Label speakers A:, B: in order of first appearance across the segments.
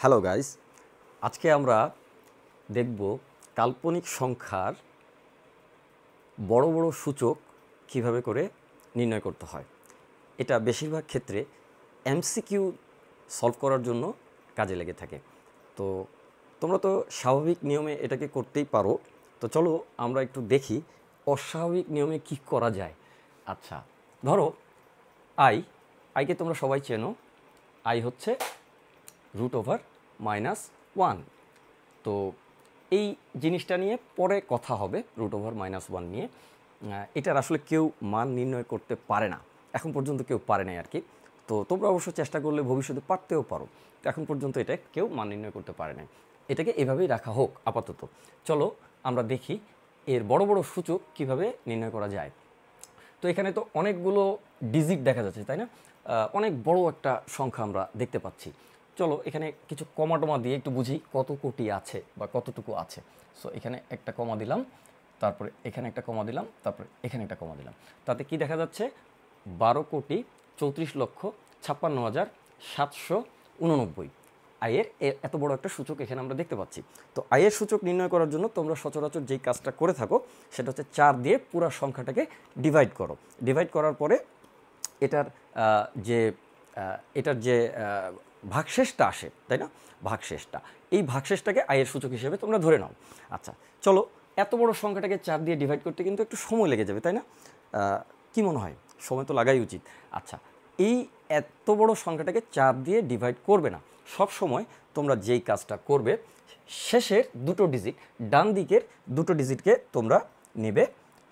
A: Hello guys, আজকে আমরা দেখব কাল্পনিক সংখ্যার বড় বড় সূচক কিভাবে করে নির্ণয় করতে হয়। এটা বেশিরভাগ ক্ষেত্রে এমসিকিউ সলভ করার জন্য কাজে লেগে থাকে। তো তোমরা তো স্বাভাবিক নিয়মে এটাকে করতেই পারো। তো চলো আমরা একটু দেখি অস্বাভাবিক নিয়মে কি করা যায়। আচ্ছা, ধরো আইকে তোমরা সবাই চেনো। আই হচ্ছে √(-1). তো এই জিনিসটা নিয়ে পরে কথা হবে, √(-1) নিয়ে। এটার আসলে কেউ মান নির্ণয় করতে পারে না, এখন পর্যন্ত কেউ পারে নাই আর কি। তো তোমরা অবশ্য চেষ্টা করলে ভবিষ্যতে পারতেও পারো, তো এখন পর্যন্ত এটা কেউ মান নির্ণয় করতে পারে নাই। এটাকে এভাবেই রাখা হোক আপাতত। চলো আমরা দেখি এর বড় বড় সূচক কিভাবে নির্ণয় করা যায়। তো এখানে তো অনেকগুলো ডিজিট দেখা যাচ্ছে, তাই না? অনেক বড় একটা সংখ্যা আমরা দেখতে পাচ্ছি। চলো এখানে কিছু কমা টমা দিয়ে একটু বুঝি কত কোটি আছে বা কতটুকু আছে। সো এখানে একটা কমা দিলাম, তারপরে এখানে একটা কমা দিলাম, তারপরে এখানে একটা কমা দিলাম। তাতে কি দেখা যাচ্ছে? 12,34,56,789 আয়ের এত বড় একটা সূচক এখানে আমরা দেখতে পাচ্ছি। তো আয়ের সূচক নির্ণয় করার জন্য তোমরা সচরাচর যেই কাজটা করে থাকো সেটা হচ্ছে 4 দিয়ে পুরো সংখ্যাটাকে ডিভাইড করো। ডিভাইড করার পরে এটার যে ভাগশেষটা আসে, তাই না? ভাগশেষটা, এই ভাগশেষটাকে আয়ের সূচক হিসেবে তোমরা ধরে নাও। আচ্ছা চলো, এত বড় সংখ্যাটাকে 4 দিয়ে ডিভাইড করতে কিন্তু একটু সময় লেগে যাবে, তাই না? কি মনে হয়? সময় তো লাগাই উচিত। আচ্ছা, এই এত বড় সংখ্যাটাকে 4 দিয়ে ডিভাইড করবে না। সব সময় তোমরা যেই কাজটা করবে, শেষের দুটো ডিজিট, ডান দিকের দুটো ডিজিটকে তোমরা নেবে।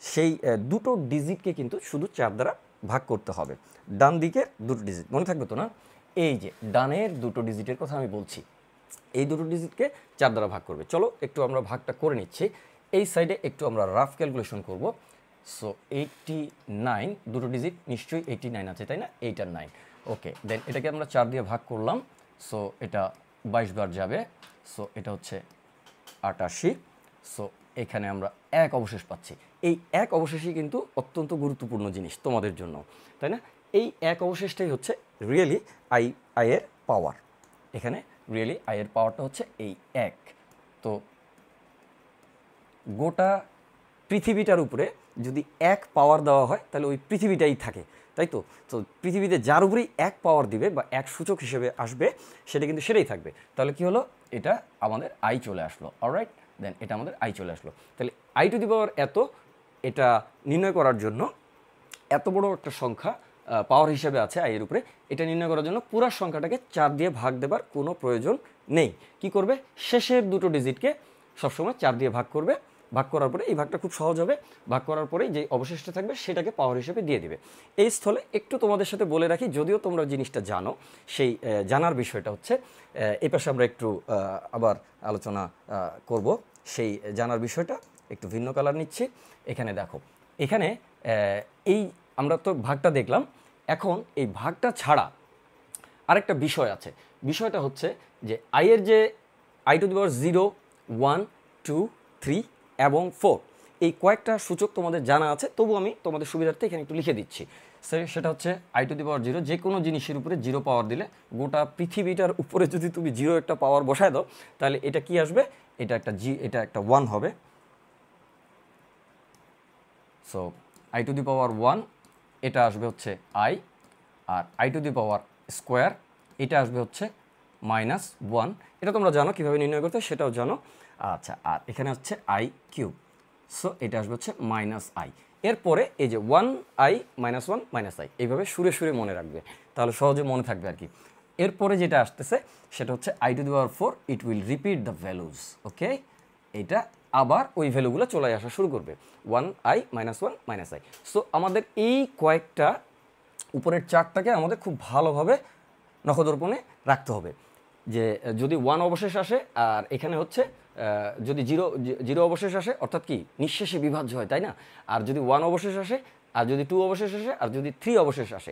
A: সেই দুটো ডিজিটকে কিন্তু শুধু 4 দ্বারা ভাগ করতে হবে। ডান দিকের দুটো ডিজিট মনে থাকবে তো না? এই যে ডানের দুটো ডিজিটের কথা আমি বলছি, এই দুটো ডিজিটকে 4 দ্বারা ভাগ করবে। চলো একটু আমরা ভাগটা করে নিচ্ছি। এই সাইডে একটু আমরা রাফ ক্যালকুলেশন করব। সো 89, দুটো ডিজিট নিশ্চয়ই 89 আছে, তাই না? 8 আর 9। ওকে, দেন এটাকে আমরা 4 দিয়ে ভাগ করলাম। সো এটা 22 বার যাবে। সো এটা হচ্ছে 88। সো এখানে আমরা 1 অবশেষ পাচ্ছি। এই 1 অবশেষই কিন্তু অত্যন্ত গুরুত্বপূর্ণ জিনিস তোমাদের জন্য, তাই না? এই 1 অবশেষটাই হচ্ছে রিয়েলি আয়ের পাওয়ার। এখানে রিয়েলি আয়ের পাওয়ারটা হচ্ছে এই 1। তো গোটা পৃথিবীটার উপরে যদি 1 পাওয়ার দেওয়া হয় তাহলে ওই পৃথিবীটাই থাকে, তাই তো? তো পৃথিবীতে যার উপরেই 1 পাওয়ার দিবে বা 1 সূচক হিসেবে আসবে, সেটা কিন্তু সেটাই থাকবে। তাহলে কি হলো? এটা আমাদের আই চলে আসলো। অলরাইট, দেন এটা আমাদের আই চলে আসলো। তাহলে I⁻, এত, এটা নির্ণয় করার জন্য, এত বড় একটা সংখ্যা পাওয়ার হিসেবে আছে আয়ের উপরে, এটা নির্ণয় করার জন্য পুরো সংখ্যাটাকে 4 দিয়ে ভাগ দেবার কোনো প্রয়োজন নেই। কি করবে? শেষের দুটো ডিজিটকে সবসময় 4 দিয়ে ভাগ করবে। ভাগ করার পরে এই ভাগটা খুব সহজ হবে। ভাগ করার পরেই যে অবশিষ্ট থাকবে সেটাকে পাওয়ার হিসেবে দিয়ে দিবে। এই স্থলে একটু তোমাদের সাথে বলে রাখি, যদিও তোমরা জিনিসটা জানো, সেই জানার বিষয়টা হচ্ছে এই পাশে আমরা একটু আবার আলোচনা করব। সেই জানার বিষয়টা একটু ভিন্ন কালার নিচ্ছি। এখানে দেখো, এখানে এই আমরা তো ভাগটা দেখলাম। এখন এই ভাগটা ছাড়া আরেকটা বিষয় আছে। বিষয়টা হচ্ছে যে আয়ের যে I⁻0, 1, 2, 3 এবং 4, এই কয়েকটা সূচক তোমাদের জানা আছে, তবু আমি তোমাদের সুবিধার্থে এখানে একটু লিখে দিচ্ছি। সেটা হচ্ছে I⁻0, যে কোনো জিনিসের উপরে 0 পাওয়ার দিলে, গোটা পৃথিবীটার উপরে যদি তুমি 0 একটা পাওয়ার বসায় দাও, তাহলে এটা কি আসবে? এটা একটা 1 হবে। সো I⁻1, এটা আসবে হচ্ছে I, আর I⁻², এটা আসবে হচ্ছে -1। এটা তোমরা জানো কীভাবে নির্ণয় করতে, সেটাও জানো। আচ্ছা, আর এখানে হচ্ছে I³। সো এটা আসবে হচ্ছে -I। এরপরে এই যে 1I, -1, -I, এইভাবে সুরে সুরে মনে রাখবে, তাহলে সহজে মনে থাকবে আর কি। এরপরে যেটা আসতেছে সেটা হচ্ছে I⁻4, it will repeat the values. Okay, এটা আবার ওই ভ্যালুগুলো চলে আসা শুরু করবে, 1I, -1, -I। সো আমাদের এই কয়েকটা উপরের চারটাকে আমাদের খুব ভালোভাবে নখদর্পণে রাখতে হবে, যে যদি 1 অবশেষ আসে, আর এখানে হচ্ছে যদি জিরো অবশেষ আসে, অর্থাৎ কি নিঃশেষে বিভাজ্য হয়, তাই না? আর যদি 1 অবশেষ আসে, আর যদি 2 অবশেষ আসে, আর যদি 3 অবশেষ আসে,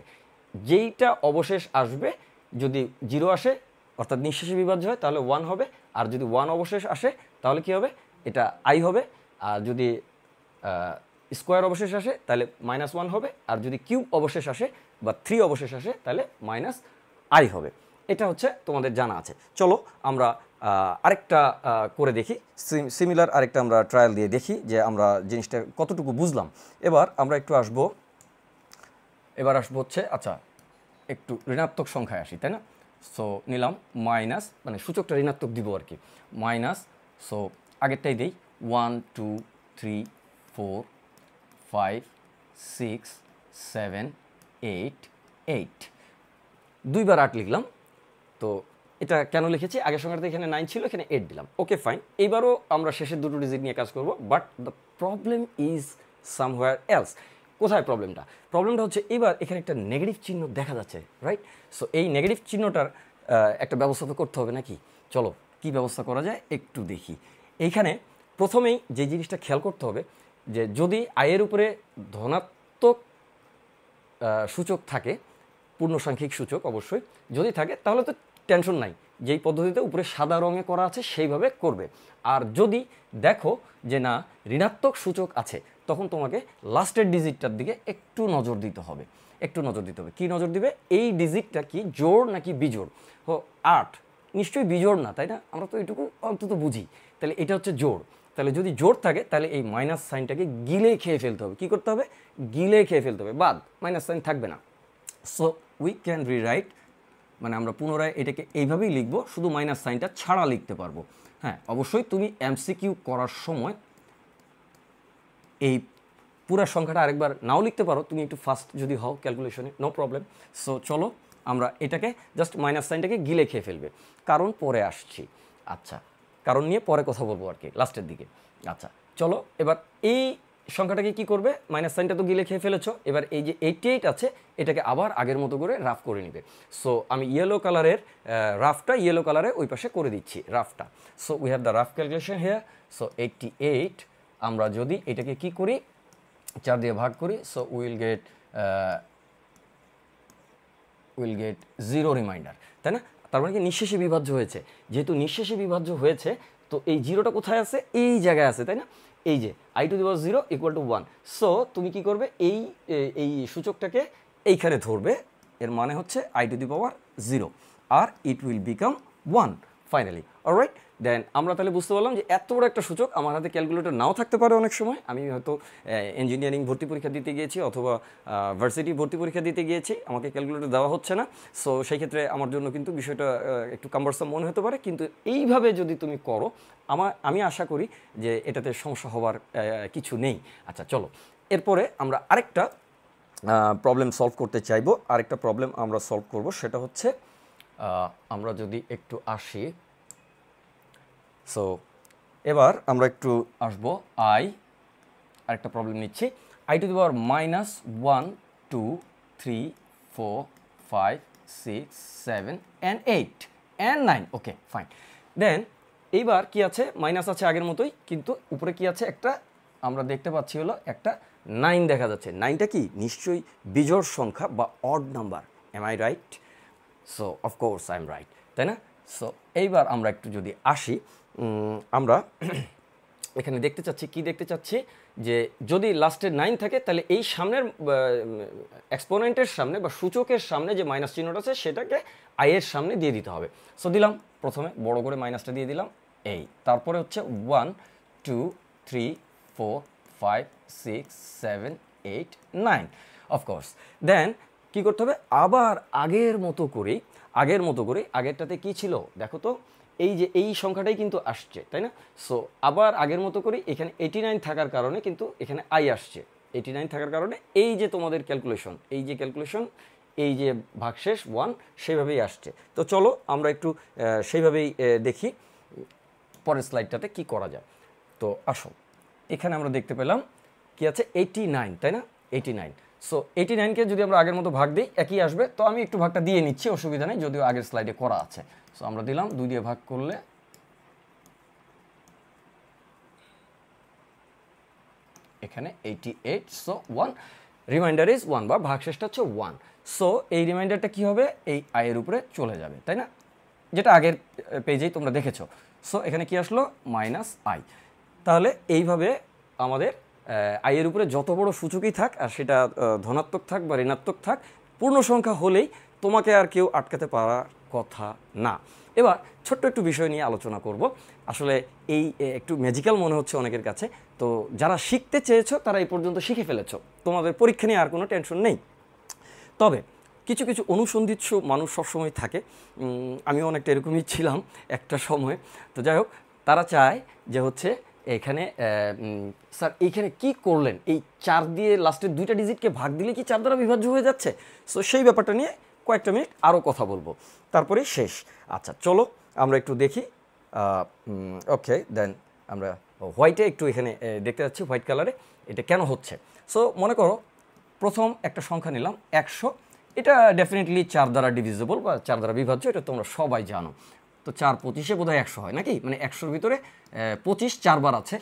A: যেইটা অবশেষ আসবে, যদি 0 আসে অর্থাৎ নিঃশেষে বিভাজ্য হয়, তাহলে 1 হবে। আর যদি 1 অবশেষ আসে, তাহলে কি হবে? এটা I হবে। আর যদি স্কোয়ার অবশেষ আসে, তাহলে -1 হবে। আর যদি কিউব অবশেষ আসে বা 3 অবশেষ আসে, তাহলে -I হবে। এটা হচ্ছে তোমাদের জানা আছে। চলো আমরা আরেকটা করে দেখি, সিমিলার আরেকটা আমরা ট্রায়াল দিয়ে দেখি যে আমরা জিনিসটা কতটুকু বুঝলাম। এবার আমরা একটু আসবো হচ্ছে আচ্ছা একটু ঋণাত্মক সংখ্যায় আসি, তাই না? সো নিলাম মাইনাস, মানে সূচকটা ঋণাত্মক দিব আর কি, মাইনাস। সো আগেরটাই দিই 1 2 3 4 5 6 7 8 8, দুইবার 8 লিখলাম। তো এটা কেন লিখেছি, আগের সংখ্যাটা এখানে 9 ছিল, এখানে 8 দিলাম। ওকে ফাইন, এইবারও আমরা শেষের দুটো ডিজিট নিয়ে কাজ করব, but the problem is somewhere else. কোথায় প্রবলেমটা? প্রবলেমটা হচ্ছে এবার এখানে একটা নেগেটিভ চিহ্ন দেখা যাচ্ছে, রাইট? সো এই নেগেটিভ চিহ্নটার একটা ব্যবস্থা তো করতে হবে নাকি? চলো কি ব্যবস্থা করা যায় একটু দেখি। এইখানে প্রথমেই যে জিনিসটা খেয়াল করতে হবে যে যদি আয়ের উপরে ধনাত্মক সূচক থাকে, পূর্ণসাংখ্যিক সূচক অবশ্যই যদি থাকে, তাহলে তো টেনশন নাই, যেই পদ্ধতিতে উপরে সাদা রঙে করা আছে সেইভাবে করবে। আর যদি দেখো যে না ঋণাত্মক সূচক আছে, তখন তোমাকে লাস্টের ডিজিটটার দিকে একটু নজর দিতে হবে। কি নজর দিবে? এই ডিজিটটা কি জোড় নাকি বিজোড়? 8 নিশ্চয়ই বিজোড় না, তাই না? আমরা তো এইটুকু অন্তত বুঝি। তাহলে এটা হচ্ছে জোড়। তাহলে যদি জোড় থাকে তাহলে এই মাইনাস সাইনটাকে গিলে খেয়ে ফেলতে হবে। কী করতে হবে? গিলে খেয়ে ফেলতে হবে, বাদ, মাইনাস সাইন থাকবে না। সো উই ক্যান রিরাইট, মানে আমরা পুনরায় এটাকে এইভাবেই লিখবো, শুধু মাইনাস সাইনটা ছাড়া লিখতে পারবো। হ্যাঁ, অবশ্যই তুমি এমসিকিউ করার সময় এই পুরো সংখ্যাটা আরেকবার নাও লিখতে পারো, তুমি একটু ফাস্ট যদি হও ক্যালকুলেশনে, নো প্রবলেম। সো চলো আমরা এটাকে জাস্ট মাইনাস সাইনটাকে গিলে খেয়ে ফেলবে, কারণ পরে আসছি। আচ্ছা, কারণ নিয়ে পরে কথা বলবো আর কি লাস্টের দিকে। আচ্ছা চলো, এবার এই সংখ্যাটাকে কি করবে? মাইনাস সাইনটা তো গিলে খেয়ে ফেলেছো, এবার এই যে 88 আছে এটাকে আবার আগের মতো করে রাফ করে নিবে। সো আমি ইয়েলো কালারের রাফটা ইয়েলো কালারে ওই পাশে করে দিচ্ছি রাফটা। So we have the rough calculation here. So 88 আমরা যদি এটাকে কি করি, 4 দিয়ে ভাগ করি, সো উইল গেট 0 রিমাইন্ডার, তাই না? তার মানে কি নিঃশেষে বিভাজ্য হয়েছে। যেহেতু নিঃশেষে বিভাজ্য হয়েছে, তো এই জিরোটা কোথায় আছে? এই জায়গায় আছে, তাই না? এই যে i⁻0 = 1। সো তুমি কি করবে? এই সূচকটাকে এইখানে ধরবে, এর মানে হচ্ছে i⁻0, আর it will become 1 finally. Alright, then আমরা তাহলে বুঝতে পারলাম যে এত বড় একটা সূচক আমার হাতে ক্যালকুলেটর নাও থাকতে পারে। অনেক সময় আমি হয়তো ইঞ্জিনিয়ারিং ভর্তি পরীক্ষা দিতে গিয়েছি অথবা ভার্সিটি ভর্তি পরীক্ষা দিতে গিয়েছি, আমাকে ক্যালকুলেটর দেওয়া হচ্ছে না। সো সেই ক্ষেত্রে আমার জন্য কিন্তু বিষয়টা একটু কাম্বারসাম মনে হতে পারে, কিন্তু এইভাবে যদি তুমি করো আমি আশা করি যে এটাতে সমস্যা হওয়ার কিছু নেই। আচ্ছা চলো, এরপরে আমরা আরেকটা প্রবলেম সলভ করতে চাইবো। আরেকটা প্রবলেম আমরা সলভ করব, সেটা হচ্ছে আমরা যদি একটু আসি। সো এবার আমরা একটু আসবো আরেকটা প্রবলেম নিচ্ছি, i⁻1 2 3 4 5 6 7 and 8 and 9। Okay fine, দেন এইবার কি আছে? মাইনাস আছে আগের মতোই, কিন্তু উপরে কি আছে? একটা আমরা দেখতে পাচ্ছি হলো একটা 9 দেখা যাচ্ছে। 9টা কি? নিশ্চয়ই বিজোড় সংখ্যা বা odd number. Am I right? So of course I am right, তাই না? সো এইবার আমরা একটু যদি আসি, আমরা এখানে দেখতে চাচ্ছি যে যদি লাস্টে 9 থাকে তাহলে এই সামনের এক্সপোনেন্টের সামনে বা সূচকের সামনে যে মাইনাস চিহ্নটা আছে সেটাকে আয়ের সামনে দিয়ে দিতে হবে। সো দিলাম, প্রথমে বড় করে মাইনাসটা দিয়ে দিলাম, এই তারপরে হচ্ছে 1 2 3 4 5 6 7 8 9 অফকোর্স। দেন কি করতে হবে? আবার আগের মতো করে আগেরটাতে কি ছিল দেখো তো, এই যে এই সংখ্যাটাই কিন্তু আসছে, তাই না? সো আবার আগের মতো করে এখানে 89 থাকার কারণে কিন্তু এখানে আই আসছে। 89 থাকার কারণে এই যে তোমাদের ক্যালকুলেশন, এই যে ভাগশেষ 1 সেইভাবেই আসছে। তো চলো আমরা একটু সেইভাবেই দেখি পরের স্লাইডটাতে কি করা যায়। তো আসো, এখানে আমরা দেখতে পেলাম কি আছে? 89, তাই না? 89। সো 89কে যদি আমরা আগের মতো ভাগ দিই একই আসবে। তো আমি একটু ভাগটা দিয়ে নিচ্ছি, অসুবিধা নেই, যদিও আগের স্লাইডে করা আছে। সো আমরা দিলাম 2 দিয়ে ভাগ করলে এখানে 88। সো 1 রিমাইন্ডার ইজ 1, বা ভাগশেষটা হচ্ছে 1। সো এই রিমাইন্ডারটা কি হবে? এই আয়ের উপরে চলে যাবে, তাই না? যেটা আগের পেজেই তোমরা দেখেছো। সো এখানে কি আসলো? Minus I. তাহলে এইভাবে আমাদের আয়ের উপরে যত বড় সূচকই থাক, আর সেটা ধনাত্মক থাক বা ঋণাত্মক থাক, পূর্ণ সংখ্যা হলেই তোমাকে আর কেউ আটকাতে পারার কথা না। এবার ছোট্ট একটু বিষয় নিয়ে আলোচনা করব। আসলে এই একটু ম্যাজিক্যাল মনে হচ্ছে অনেকের কাছে, তো যারা শিখতে চেয়েছো তারা এই পর্যন্ত শিখে ফেলেছো, তোমাদের পরীক্ষা নিয়ে আর কোনো টেনশন নেই। তবে কিছু কিছু অনুসন্ধিৎস মানুষ সবসময় থাকে, আমিও অনেকটা এরকমই ছিলাম একটা সময়। তো যাই হোক, তারা চায় যে হচ্ছে এখানে স্যার এইখানে কি করলেন, এই 4 দিয়ে লাস্টের 2টা ডিজিটকে ভাগ দিলে কি 4 দ্বারা বিভাজ্য হয়ে যাচ্ছে? সো সেই ব্যাপারটা নিয়ে কয়েকটা মিনিট আরও কথা বলবো, তারপরেই শেষ। আচ্ছা চলো আমরা একটু দেখি। ওকে দেন আমরা হোয়াইটে একটু এখানে দেখতে পাচ্ছি, হোয়াইট কালারে এটা কেন হচ্ছে। সো মনে করো প্রথম একটা সংখ্যা নিলাম 100, এটা ডেফিনেটলি 4 দ্বারা ডিভিজিবল বা 4 দ্বারা বিভাজ্য, এটা তোমরা সবাই জানো। তো 4 25-এ বোধহয় 100 হয় নাকি, মানে 100-র ভিতরে 25 4 বার আছে,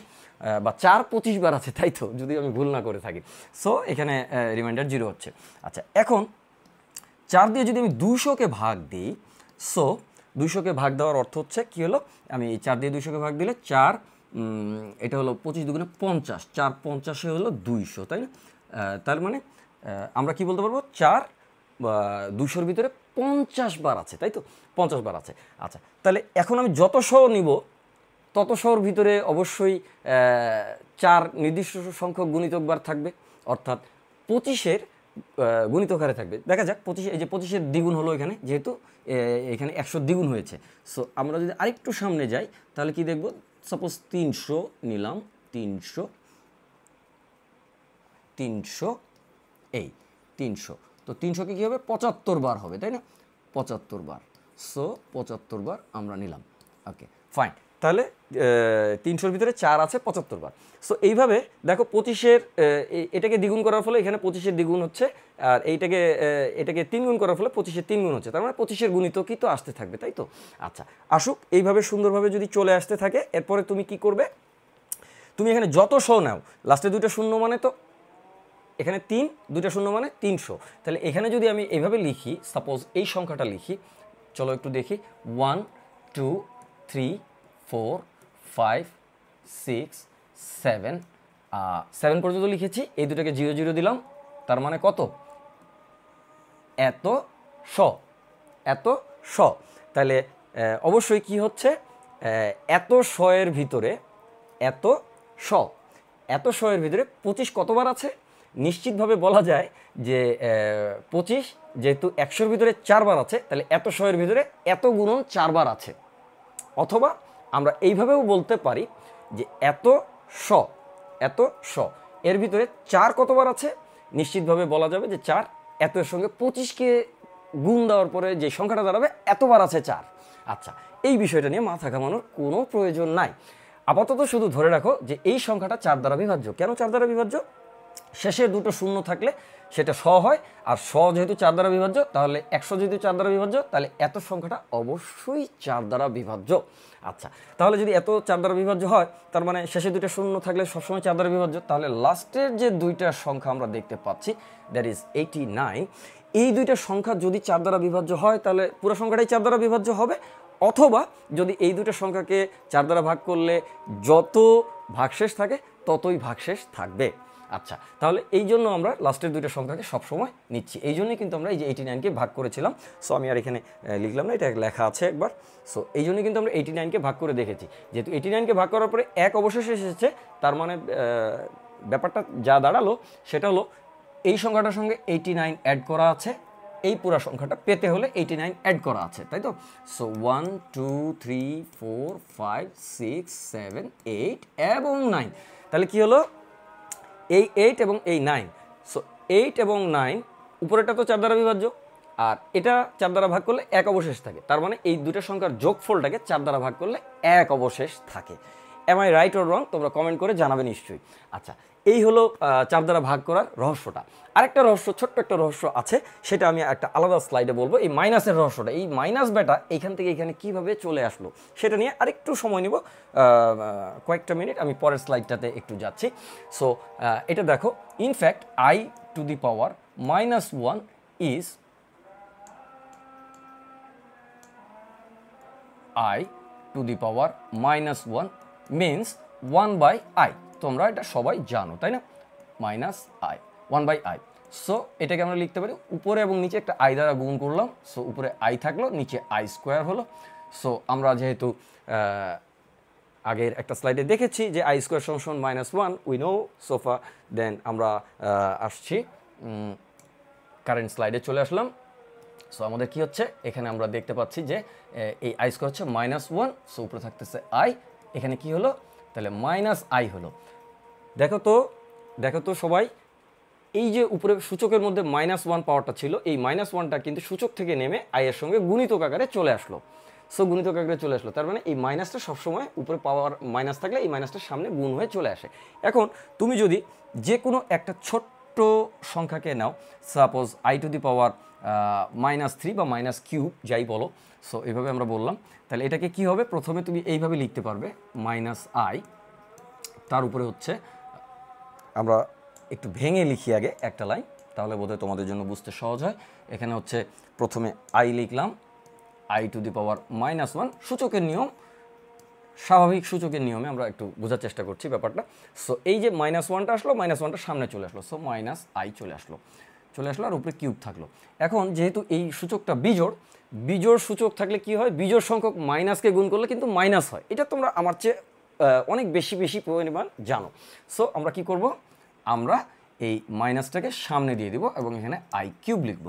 A: বা 4 25 বার আছে, তাই তো, যদি আমি ভুল না করে থাকি। সো এখানে রিমাইন্ডার 0 হচ্ছে। আচ্ছা এখন 4 দিয়ে যদি আমি 200-কে ভাগ দিই, সো 200-কে ভাগ দেওয়ার অর্থ হচ্ছে কী হলো, আমি 4 দিয়ে 200-কে ভাগ দিলে 4, এটা হলো 25 দুগুণে 50, 4 50-এ হলো 200, তাই না? তার মানে আমরা কি বলতে পারবো, 4 200-র ভিতরে 50 বার আছে, তাই তো, 50 বার আছে। আচ্ছা তাহলে এখন আমি যত শ নিব তত শর ভিতরে অবশ্যই 4 নির্দিষ্ট সংখ্যক গুণিতক বার থাকবে, অর্থাৎ 25-এর গুণিতক হারে থাকবে। দেখা যাক 25, এই যে 25-এর দ্বিগুণ হলো এখানে, যেহেতু এখানে 100 দ্বিগুণ হয়েছে। সো আমরা যদি আরেকটু সামনে যাই তাহলে কি দেখব, সাপোজ 300 নিলাম, 300 এই 300, তো 300-কে কী হবে, 75 বার হবে, তাই না, 75 বার। সো 75 বার আমরা নিলাম। ওকে ফাইন, তাহলে 300-র ভিতরে 4 আছে 75 বার। সো এইভাবে দেখো 25-এর এটাকে দ্বিগুণ করার ফলে এখানে 25-এর দ্বিগুণ হচ্ছে, আর এটাকে 3 গুণ করার ফলে 25-এর 3 গুণ হচ্ছে, তার মানে 25-এর গুণিতকই তো আসতে থাকবে, তাই তো। আচ্ছা আসুক, এইভাবে সুন্দরভাবে যদি চলে আসতে থাকে, এরপরে তুমি কি করবে, তুমি এখানে যত শ নাও, লাস্টে 2টা শূন্য মানে তো এখানে 3, 2টা শূন্য মানে 300, তাহলে এখানে যদি আমি এইভাবে লিখি, সাপোজ এই সংখ্যাটা লিখি, চলো একটু দেখি, 1 2 3 4 5 6 7, 7 পর্যন্ত লিখেছি, এই দুটাকে 0 0 দিলাম, তার মানে কত, এত শ। তাহলে অবশ্যই কি হচ্ছে, এত শ এর ভিতরে এত শ 25 কতবার আছে, নিশ্চিতভাবে বলা যায় যে 25 যেহেতু 100-র ভিতরে 4 বার আছে, তাহলে এত শ এর ভিতরে এত গুণন 4 বার আছে। অথবা আমরা এইভাবেও বলতে পারি যে এত শ এর ভিতরে 4 কতবার আছে, নিশ্চিতভাবে বলা যাবে যে 4 এত এর সঙ্গে 25-কে গুণ দেওয়ার পরে যে সংখ্যাটা দাঁড়াবে এতবার আছে 4। আচ্ছা এই বিষয়টা নিয়ে মাথা ঘামানোর কোনো প্রয়োজন নাই, আপাতত শুধু ধরে রাখো যে এই সংখ্যাটা 4 দ্বারা বিভাজ্য। কেন 4 দ্বারা বিভাজ্য, শেষে 2টো শূন্য থাকলে সেটা শ হয়, আর শ যেহেতু 4 দ্বারা বিভাজ্য, তাহলে 100 যেহেতু 4 দ্বারা বিভাজ্য, তাহলে এত সংখ্যাটা অবশ্যই 4 দ্বারা বিভাজ্য। আচ্ছা তাহলে যদি এত 4 দ্বারা বিভাজ্য হয়, তার মানে শেষে 2টা শূন্য থাকলে সবসময় 4 দ্বারা বিভাজ্য, তাহলে লাস্টের যে 2টা সংখ্যা আমরা দেখতে পাচ্ছি, দ্যাট ইজ 89, এই 2টা সংখ্যা যদি 4 দ্বারা বিভাজ্য হয়, তাহলে পুরো সংখ্যাটাই 4 দ্বারা বিভাজ্য হবে। অথবা যদি এই 2টা সংখ্যাকে 4 দ্বারা ভাগ করলে যত ভাগশেষ থাকে ততই ভাগশেষ থাকবে। আচ্ছা তাহলে এই জন্য আমরা লাস্টের 2টা সংখ্যাকে সবসময় নিচ্ছি, এই জন্যই কিন্তু আমরা এই যে 89-কে ভাগ করেছিলাম। সো আমি আর এখানে লিখলাম না, এটা লেখা আছে একবার। সো এই জন্যই কিন্তু আমরা 89-কে ভাগ করে দেখেছি, যেহেতু 89-কে ভাগ করার পরে 1 অবশেষে এসেছে, তার মানে ব্যাপারটা যা দাঁড়ালো সেটা হলো এই সংখ্যাটার সঙ্গে 89 অ্যাড করা আছে, এই পুরো সংখ্যাটা পেতে হলে 89 অ্যাড করা আছে, তাই তো। সো 1 2 3 4 5 6 7 8 এবং 9, তাহলে কি হলো, এই 8 এবং এই 9, সো 8 এবং 9 উপরেটা তো 4 দ্বারা বিভাজ্য, আর এটা 4 দ্বারা ভাগ করলে 1 অবশেষ থাকে, তার মানে এই 2টা সংখ্যার যোগফলটাকে 4 দ্বারা ভাগ করলে 1 অবশেষ থাকে। Am I right or wrong, তোমরা কমেন্ট করে জানাবে নিশ্চয়ই। আচ্ছা এই হলো 4 দ্বারা ভাগ করার রহস্যটা। আরেকটা রহস্য, ছোট্ট একটা রহস্য আছে, সেটা আমি একটা আলাদা স্লাইডে বলবো। এই মাইনাসের রহস্যটা, এই মাইনাস বেটা এইখান থেকে এখানে কিভাবে চলে আসলো, সেটা নিয়ে আরেকটু সময় নিব, কয়েকটা মিনিট, আমি পরের স্লাইডটাতে একটু যাচ্ছি। সো এটা দেখো, in fact I to the power -1 is I to the power -1 means 1/i, তোমরা এটা সবাই জানো তাই না, -i 1/i। সো এটাকে আমরা লিখতে পারি উপরে এবং নিচে একটা আই দ্বারা গুণ করলাম, সো উপরে আই থাকলো, নিচে আই স্কোয়ার হলো। সো আমরা যেহেতু আগের একটা স্লাইডে দেখেছি যে আই স্কোয়ার সমান -1 উই নো সোফা, দেন আমরা আসছি কারেন্ট স্লাইডে চলে আসলাম। সো আমাদের কি হচ্ছে, এখানে আমরা দেখতে পাচ্ছি যে এই আই স্কোয়ার হচ্ছে -1, সো উপরে থাকতেছে আই, এখানে কি হলো তাহলে -i হলো। দেখো তো সবাই, এই যে উপরে সূচকের মধ্যে -1 পাওয়ারটা ছিল, এই -1টা কিন্তু সূচক থেকে নেমে আই এর সঙ্গে গুণিতক আকারে চলে আসলো। সো গুণিতক আকারে চলে আসলো, তার মানে এই মাইনাসটা সবসময় উপরে পাওয়ার মাইনাস থাকলে এই মাইনাসটার সামনে গুণ হয়ে চলে আসে। এখন তুমি যদি যে কোনো একটা ছোট্ট সংখ্যাকে নাও, সাপোজ i⁻³ বা -3 যাই বলো, সো এইভাবে আমরা বললাম, তাহলে এটাকে কি হবে, প্রথমে তুমি এইভাবে লিখতে পারবে -i, তার উপরে হচ্ছে আমরা একটু ভেঙে লিখি আগে একটা লাইন, তাহলে বোধহয় তোমাদের জন্য বুঝতে সহজ হয়। এখানে হচ্ছে প্রথমে আই লিখলাম, i⁻1, সূচকের নিয়ম, স্বাভাবিক সূচকের নিয়মে আমরা একটু বোঝার চেষ্টা করছি ব্যাপারটা। সো এই যে -1টা আসলো, -1টা সামনে চলে আসলো, সো -i চলে আসলো আর উপরে কিউব থাকলো। এখন যেহেতু এই সূচকটা বিজোড় সূচক থাকলে কি হয়, বিজোড় সংখ্যক মাইনাসকে গুণ করলে কিন্তু মাইনাস হয়, এটা তোমরা আমার চেয়ে অনেক বেশি পরিমাণ জানো। সো আমরা কি করব, আমরা এই মাইনাসটাকে সামনে দিয়ে দিব এবং এখানে i³ লিখব।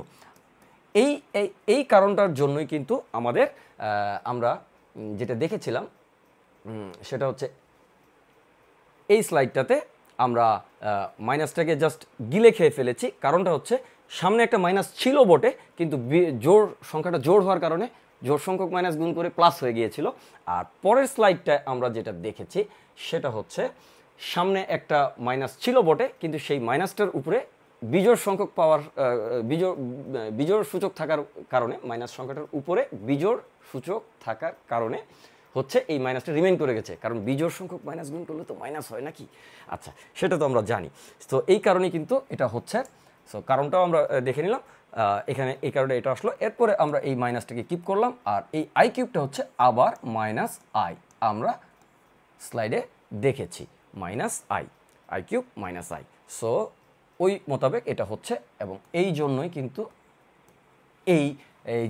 A: এই কারণটার জন্যই কিন্তু আমাদের আমরা যেটা দেখেছিলাম সেটা হচ্ছে এই স্লাইডটাতে আমরা মাইনাসটাকে জাস্ট গিলে খেয়ে ফেলেছি। কারণটা হচ্ছে সামনে একটা মাইনাস ছিল বটে, কিন্তু সংখ্যাটা জোড় হওয়ার কারণে জোড় সংখ্যক মাইনাস গুণ করে প্লাস হয়ে গিয়েছিল। আর পরের স্লাইডটায় আমরা যেটা দেখেছি সেটা হচ্ছে সামনে একটা মাইনাস ছিল বটে, কিন্তু সেই মাইনাসটার উপরে বিজোড় সংখ্যক পাওয়ার বিজোড় সূচক থাকার কারণে, মাইনাস সংখ্যাটার উপরে বিজোড় সূচক থাকার কারণে হচ্ছে এই মাইনাসটা রিমেইন করে গেছে, কারণ বিজোড় সংখ্যক মাইনাস গুণ করলে তো মাইনাস হয় নাকি। আচ্ছা, সেটা তো আমরা জানি। তো এই কারণে কিন্তু এটা হচ্ছে, সো কারণটাও আমরা দেখে নিলাম, এখানে এই কারণে এটা আসলো। এরপরে আমরা এই মাইনাসটাকে কিপ করলাম, আর এই i³ হচ্ছে আবার -i, আমরা স্লাইডে দেখেছি -i, সো ওই মোতাবেক এটা হচ্ছে। এবং এই জন্যই কিন্তু এই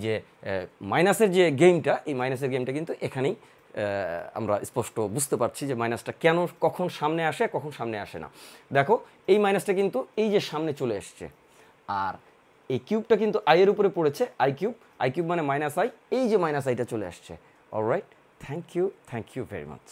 A: যে মাইনাসের যে গেমটা, এই মাইনাসের গেমটা কিন্তু এখানেই আমরা স্পষ্ট বুঝতে পারছি যে মাইনাসটা কেন কখন সামনে আসে, কখন সামনে আসে না। দেখো এই মাইনাসটা কিন্তু এই যে সামনে চলে এসছে, আর এই কিউবটা কিন্তু আই এর উপরে পড়েছে, i³ মানে -i, এই যে -iটা চলে আসছে। Alright, thank you very much.